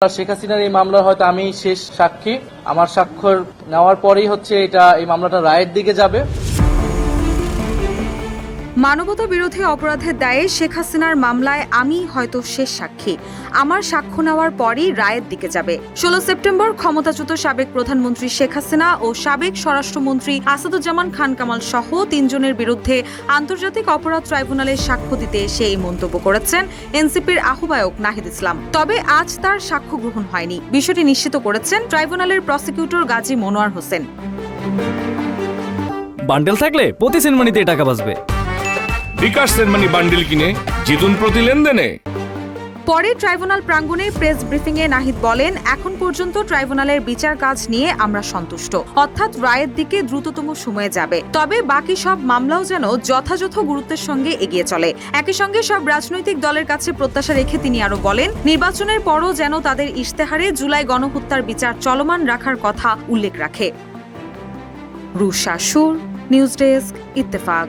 শেখ হাসিনার এই মামলা হয়তো আমি শেষ সাক্ষী। আমার স্বাক্ষর নেওয়ার পরেই এই মামলাটা রায়ের দিকে যাবে। মানবতা বিরোধী অপরাধের দায়ে শেখ হাসিনার মামলায় আমি হয়তো শেষ সাক্ষী। আমার সাক্ষ্য নেওয়ার পরই রায়ের দিকে যাবে। 16 সেপ্টেম্বর ক্ষমতাচ্যুত সাবেক প্রধানমন্ত্রী শেখ হাসিনা ও সাবেক স্বরাষ্ট্রমন্ত্রী আসাদুজ্জামান খান কামাল সহ 3 জনের বিরুদ্ধে আন্তর্জাতিক অপরাধ ট্রাইব্যুনালে সাক্ষ্য দিতে এসে এই মন্তব্য করেছেন এনসিপির আহ্বায়ক নাহিদ ইসলাম। তবে আজ তার সাক্ষ্য গ্রহণ হয়নি, বিষয়টি নিশ্চিত করেছেন ট্রাইব্যুনালের প্রসিকিউটর গাজী মনোয়ার হোসেন। বান্ডেল থাকলে প্রতি সেনমানিতে টাকা বাঁচবে। বিকাশ সেনমানি বান্ডেল কিনে জিতুন প্রতি লেনদেনে। পরে ট্রাইব্যুনাল প্রাঙ্গণে প্রেস ব্রিফিংয়ে নাহিদ বলেন, এখন পর্যন্ত ট্রাইব্যুনালের বিচার কাজ নিয়ে আমরা সন্তুষ্ট, অর্থাৎ রায়ের দিকে দ্রুততম সময়ে যাবে। তবে বাকি সব মামলাও যেন যথাযথ গুরুত্বের সঙ্গে এগিয়ে চলে। একই সঙ্গে সব রাজনৈতিক দলের কাছে প্রত্যাশা রেখে তিনি আরো বলেন, নির্বাচনের পরও যেন তাদের ইশতেহারে জুলাই গণহত্যার বিচার চলমান রাখার কথা উল্লেখ রাখে। রুশা সুর, নিউজ ডেস্ক, ইত্তেফাক।